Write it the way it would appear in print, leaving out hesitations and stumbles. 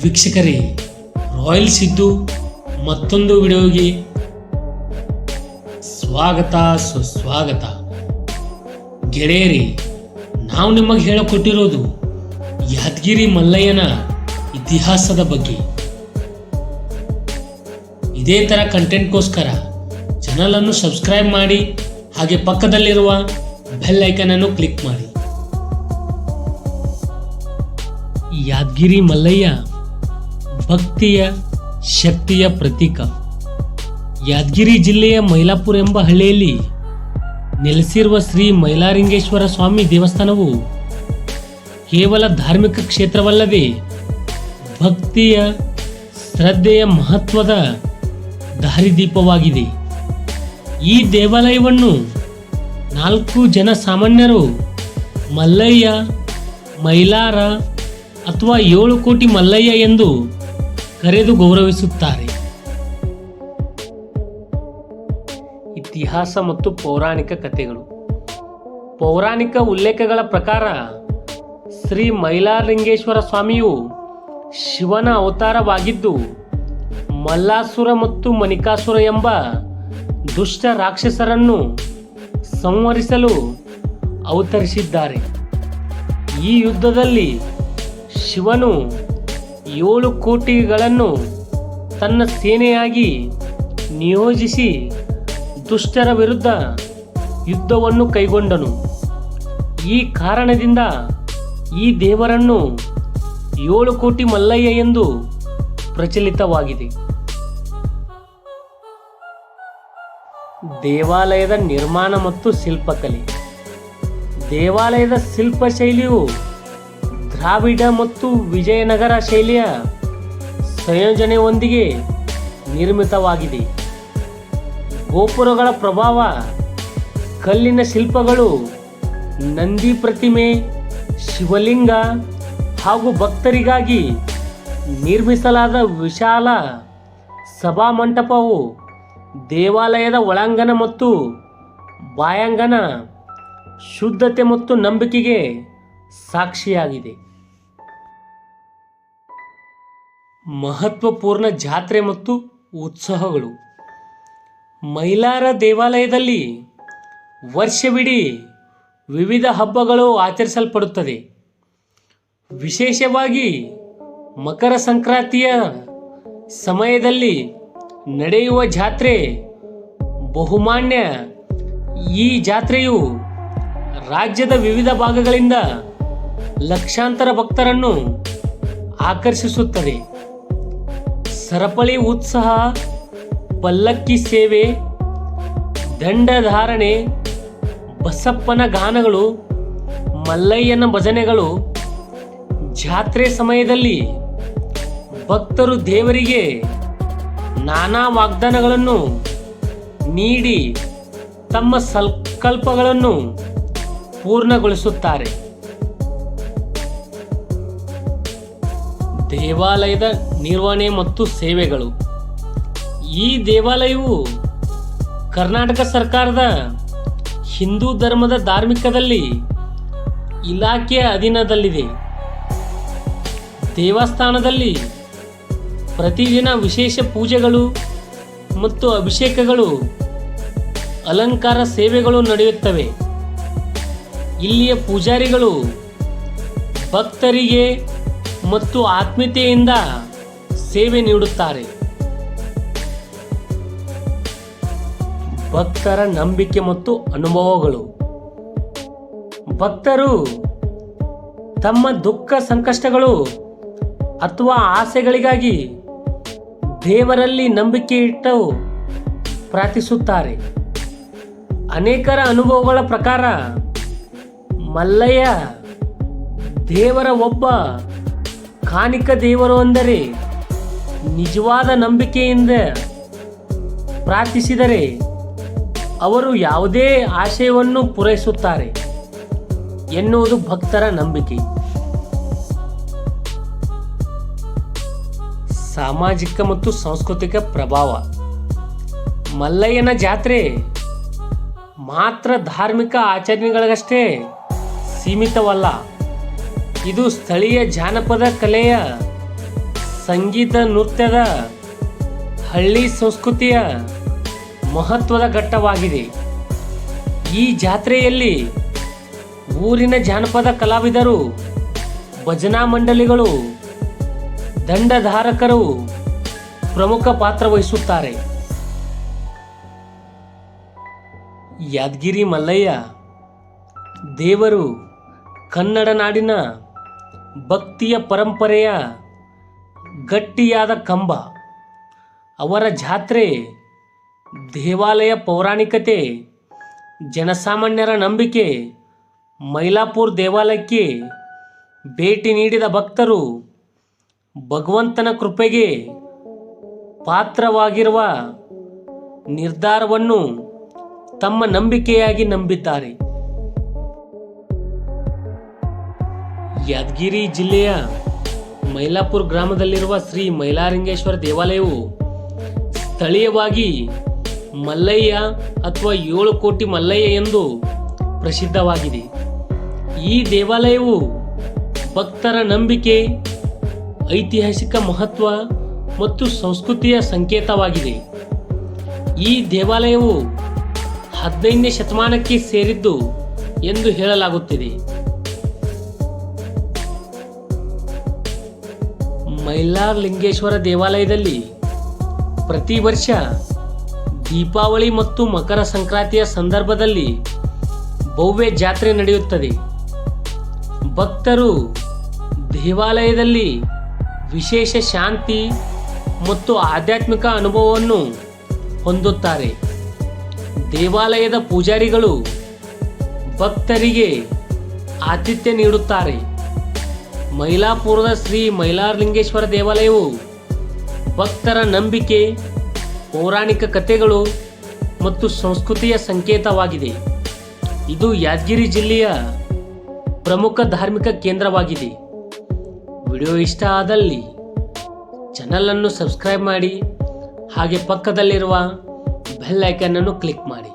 ವೀಕ್ಷಕರೇ, ರಾಯಲ್ ಸಿದ್ದು ಮತ್ತೊಂದು ವಿಡಿಯೋಗೆ ಸ್ವಾಗತ ಸುಸ್ವಾಗತ. ಗೆಳೆಯರಿ, ನಾವು ನಿಮಗೆ ಹೇಳಿಕೊಟ್ಟಿರೋದು ಯಾದಗಿರಿ ಮಲ್ಲಯ್ಯನ ಇತಿಹಾಸದ ಬಗ್ಗೆ. ಇದೇ ಥರ ಕಂಟೆಂಟ್ಗೋಸ್ಕರ ಚಾನಲನ್ನು ಸಬ್ಸ್ಕ್ರೈಬ್ ಮಾಡಿ, ಹಾಗೆ ಪಕ್ಕದಲ್ಲಿರುವ ಬೆಲ್ ಐಕನ್ ಅನ್ನು ಕ್ಲಿಕ್ ಮಾಡಿ. ಯಾದಗಿರಿ ಮಲ್ಲಯ್ಯ ಭಕ್ತಿಯ ಶಕ್ತಿಯ ಪ್ರತೀಕ. ಯಾದಗಿರಿ ಜಿಲ್ಲೆಯ ಮೈಲಾಪುರ ಎಂಬ ಹಳ್ಳಿಯಲ್ಲಿ ನೆಲೆಸಿರುವ ಶ್ರೀ ಮೈಲಾರಲಿಂಗೇಶ್ವರ ಸ್ವಾಮಿ ದೇವಸ್ಥಾನವು ಕೇವಲ ಧಾರ್ಮಿಕ ಕ್ಷೇತ್ರವಲ್ಲದೆ ಭಕ್ತಿಯ ಶ್ರದ್ಧೆಯ ಮಹತ್ವದ ದಾರಿದೀಪವಾಗಿದೆ. ಈ ದೇವಾಲಯವನ್ನು 4 ಜನ ಸಾಮಾನ್ಯರು ಮಲ್ಲಯ್ಯ, ಮೈಲಾರ ಅಥವಾ 7 ಕೋಟಿ ಮಲ್ಲಯ್ಯ ಎಂದು ಕರೆದು ಗೌರವಿಸುತ್ತಾರೆ. ಇತಿಹಾಸ ಮತ್ತು ಪೌರಾಣಿಕ ಕಥೆಗಳು. ಪೌರಾಣಿಕ ಉಲ್ಲೇಖಗಳ ಪ್ರಕಾರ ಶ್ರೀ ಮೈಲಾರಲಿಂಗೇಶ್ವರ ಸ್ವಾಮಿಯು ಶಿವನ ಅವತಾರವಾಗಿದ್ದು, ಮಲ್ಲಾಸುರ ಮತ್ತು ಮಣಿಕಾಸುರ ಎಂಬ ದುಷ್ಟ ರಾಕ್ಷಸರನ್ನು ಸಂಹರಿಸಲು ಅವತರಿಸಿದ್ದಾರೆ. ಈ ಯುದ್ಧದಲ್ಲಿ ಶಿವನು 7 ಕೋಟಿಗಳನ್ನು ತನ್ನ ಸೇನೆಯಾಗಿ ನಿಯೋಜಿಸಿ ದುಷ್ಟರ ವಿರುದ್ಧ ಯುದ್ಧವನ್ನು ಕೈಗೊಂಡನು. ಈ ಕಾರಣದಿಂದ ಈ ದೇವರನ್ನು 7 ಕೋಟಿ ಮಲ್ಲಯ್ಯ ಎಂದು ಪ್ರಚಲಿತವಾಗಿದೆ. ದೇವಾಲಯದ ನಿರ್ಮಾಣ ಮತ್ತು ಶಿಲ್ಪಕಲೆ. ದೇವಾಲಯದ ಶಿಲ್ಪಶೈಲಿಯು ದ್ರಾವಿಡ ಮತ್ತು ವಿಜಯನಗರ ಶೈಲಿಯ ಸಂಯೋಜನೆಯೊಂದಿಗೆ ನಿರ್ಮಿತವಾಗಿದೆ. ಗೋಪುರಗಳ ಪ್ರಭಾವ, ಕಲ್ಲಿನ ಶಿಲ್ಪಗಳು, ನಂದಿ ಪ್ರತಿಮೆ, ಶಿವಲಿಂಗ ಹಾಗೂ ಭಕ್ತರಿಗಾಗಿ ನಿರ್ಮಿಸಲಾದ ವಿಶಾಲ ಸಭಾಮಂಟಪವು ದೇವಾಲಯದ ಒಳಾಂಗಣ ಮತ್ತು ಬಾಯಾಂಗಣ ಶುದ್ಧತೆ ಮತ್ತು ನಂಬಿಕೆಗೆ ಸಾಕ್ಷಿಯಾಗಿದೆ. ಮಹತ್ವಪೂರ್ಣ ಜಾತ್ರೆ ಮತ್ತು ಉತ್ಸವಗಳು. ಮೈಲಾರ ದೇವಾಲಯದಲ್ಲಿ ವರ್ಷವಿಡೀ ವಿವಿಧ ಹಬ್ಬಗಳು ಆಚರಿಸಲ್ಪಡುತ್ತದೆ. ವಿಶೇಷವಾಗಿ ಮಕರ ಸಂಕ್ರಾಂತಿಯ ಸಮಯದಲ್ಲಿ ನಡೆಯುವ ಜಾತ್ರೆ ಬಹುಮಾನ್ಯ. ಈ ಜಾತ್ರೆಯು ರಾಜ್ಯದ ವಿವಿಧ ಭಾಗಗಳಿಂದ ಲಕ್ಷಾಂತರ ಭಕ್ತರನ್ನು ಆಕರ್ಷಿಸುತ್ತದೆ. ಸರಪಳಿ ಉತ್ಸವ, ಪಲ್ಲಕ್ಕಿ ಸೇವೆ, ದಂಡಧಾರಣೆ, ಬಸಪ್ಪನ ಗಾನಗಳು, ಮಲ್ಲಯ್ಯನ ಭಜನೆಗಳು. ಜಾತ್ರೆ ಸಮಯದಲ್ಲಿ ಭಕ್ತರು ದೇವರಿಗೆ ನಾನಾ ವಾಗ್ದಾನಗಳನ್ನು ನೀಡಿ ತಮ್ಮ ಸಂಕಲ್ಪಗಳನ್ನು ಪೂರ್ಣಗೊಳಿಸುತ್ತಾರೆ. ದೇವಾಲಯದ ನಿರ್ವಹಣೆ ಮತ್ತು ಸೇವೆಗಳು. ಈ ದೇವಾಲಯವು ಕರ್ನಾಟಕ ಸರ್ಕಾರದ ಹಿಂದೂ ಧರ್ಮದ ಧಾರ್ಮಿಕದಲ್ಲಿ ಇಲಾಖೆಯ ಅಧೀನದಲ್ಲಿದೆ. ದೇವಸ್ಥಾನದಲ್ಲಿ ಪ್ರತಿದಿನ ವಿಶೇಷ ಪೂಜೆಗಳು ಮತ್ತು ಅಭಿಷೇಕಗಳು, ಅಲಂಕಾರ ಸೇವೆಗಳು ನಡೆಯುತ್ತವೆ. ಇಲ್ಲಿಯ ಪೂಜಾರಿಗಳು ಭಕ್ತರಿಗೆ ಮತ್ತು ಆತ್ಮೀಯತೆಯಿಂದ ಸೇವೆ ನೀಡುತ್ತಾರೆ. ಭಕ್ತರ ನಂಬಿಕೆ ಮತ್ತು ಅನುಭವಗಳು. ಭಕ್ತರು ತಮ್ಮ ದುಃಖ ಸಂಕಷ್ಟಗಳು ಅಥವಾ ಆಸೆಗಳಿಗಾಗಿ ದೇವರಲ್ಲಿ ನಂಬಿಕೆ ಇಟ್ಟು ಪ್ರಾರ್ಥಿಸುತ್ತಾರೆ. ಅನೇಕರ ಅನುಭವಗಳ ಪ್ರಕಾರ ಮಲ್ಲಯ್ಯ ದೇವರ ಒಬ್ಬ ಕಾಣಿಕ ದೇವರು ಅಂದರೆ ನಿಜವಾದ ನಂಬಿಕೆಯಿಂದ ಪ್ರಾರ್ಥಿಸಿದರೆ ಅವರು ಯಾವುದೇ ಆಶಯವನ್ನು ಪೂರೈಸುತ್ತಾರೆ ಎನ್ನುವುದು ಭಕ್ತರ ನಂಬಿಕೆ. ಸಾಮಾಜಿಕ ಮತ್ತು ಸಾಂಸ್ಕೃತಿಕ ಪ್ರಭಾವ. ಮಲ್ಲಯ್ಯನ ಜಾತ್ರೆ ಮಾತ್ರ ಧಾರ್ಮಿಕ ಆಚರಣೆಗಳಿಗಷ್ಟೇ ಸೀಮಿತವಲ್ಲ. ಇದು ಸ್ಥಳೀಯ ಜಾನಪದ ಕಲೆಯ ಸಂಗೀತ ನೃತ್ಯದ ಹಳ್ಳಿ ಸಂಸ್ಕೃತಿಯ ಮಹತ್ವದ ಘಟ್ಟವಾಗಿದೆ. ಈ ಜಾತ್ರೆಯಲ್ಲಿ ಊರಿನ ಜಾನಪದ ಕಲಾವಿದರು, ಭಜನಾ ಮಂಡಳಿಗಳು, ದಂಡಧಾರಕರು ಪ್ರಮುಖ ಪಾತ್ರ ವಹಿಸುತ್ತಾರೆ. ಯಾದಗಿರಿ ಮಲ್ಲಯ್ಯ ದೇವರು ಕನ್ನಡ ನಾಡಿನ ಭಕ್ತಿಯ ಪರಂಪರೆಯ ಗಟ್ಟಿಯಾದ ಕಂಬ. ಅವರ ಜಾತ್ರೆ ದೇವಾಲಯ ಪೌರಾಣಿಕತೆ, ಜನಸಾಮಾನ್ಯರ ನಂಬಿಕೆ. ಮೈಲಾಪುರ ದೇವಾಲಯಕ್ಕೆ ಭೇಟಿ ನೀಡಿದ ಭಕ್ತರು ಭಗವಂತನ ಕೃಪೆಗೆ ಪಾತ್ರವಾಗಿರುವ ನಿರ್ಧಾರವನ್ನು ತಮ್ಮ ನಂಬಿಕೆಯಾಗಿ ನಂಬಿದ್ದಾರೆ. ಯಾದಗಿರಿ ಜಿಲ್ಲೆಯ ಮೈಲಾಪುರ ಗ್ರಾಮದಲ್ಲಿರುವ ಶ್ರೀ ಮೈಲಾರಲಿಂಗೇಶ್ವರ ದೇವಾಲಯವು ಸ್ಥಳೀಯವಾಗಿ ಮಲ್ಲಯ್ಯ ಅಥವಾ 7 ಕೋಟಿ ಮಲ್ಲಯ್ಯ ಎಂದು ಪ್ರಸಿದ್ಧವಾಗಿದೆ. ಈ ದೇವಾಲಯವು ಭಕ್ತರ ನಂಬಿಕೆ, ಐತಿಹಾಸಿಕ ಮಹತ್ವ ಮತ್ತು ಸಂಸ್ಕೃತಿಯ ಸಂಕೇತವಾಗಿದೆ. ಈ ದೇವಾಲಯವು 15ನೇ ಶತಮಾನಕ್ಕೆ ಸೇರಿದ್ದು ಎಂದು ಹೇಳಲಾಗುತ್ತಿದೆ. ಮೈಲಾರಲಿಂಗೇಶ್ವರ ದೇವಾಲಯದಲ್ಲಿ ಪ್ರತಿ ವರ್ಷ ದೀಪಾವಳಿ ಮತ್ತು ಮಕರ ಸಂಕ್ರಾಂತಿಯ ಸಂದರ್ಭದಲ್ಲಿ ಭವ್ಯ ಜಾತ್ರೆ ನಡೆಯುತ್ತದೆ. ಭಕ್ತರು ದೇವಾಲಯದಲ್ಲಿ ವಿಶೇಷ ಶಾಂತಿ ಮತ್ತು ಆಧ್ಯಾತ್ಮಿಕ ಅನುಭವವನ್ನು ಹೊಂದುತ್ತಾರೆ. ದೇವಾಲಯದ ಪೂಜಾರಿಗಳು ಭಕ್ತರಿಗೆ ಆತಿಥ್ಯ ನೀಡುತ್ತಾರೆ. ಮೈಲಾಪುರದ ಶ್ರೀ ಮೈಲಾರಲಿಂಗೇಶ್ವರ ದೇವಾಲಯವು ಭಕ್ತರ ನಂಬಿಕೆ, ಪೌರಾಣಿಕ ಕಥೆಗಳು ಮತ್ತು ಸಂಸ್ಕೃತಿಯ ಸಂಕೇತವಾಗಿದೆ. ಇದು ಯಾದಗಿರಿ ಜಿಲ್ಲೆಯ ಪ್ರಮುಖ ಧಾರ್ಮಿಕ ಕೇಂದ್ರವಾಗಿದೆ. ವಿಡಿಯೋ ಇಷ್ಟ ಆದಲ್ಲಿ ಚಾನಲನ್ನು ಸಬ್ಸ್ಕ್ರೈಬ್ ಮಾಡಿ, ಹಾಗೆ ಪಕ್ಕದಲ್ಲಿರುವ ಬೆಲ್ ಐಕಾನ್ ಅನ್ನು ಕ್ಲಿಕ್ ಮಾಡಿ.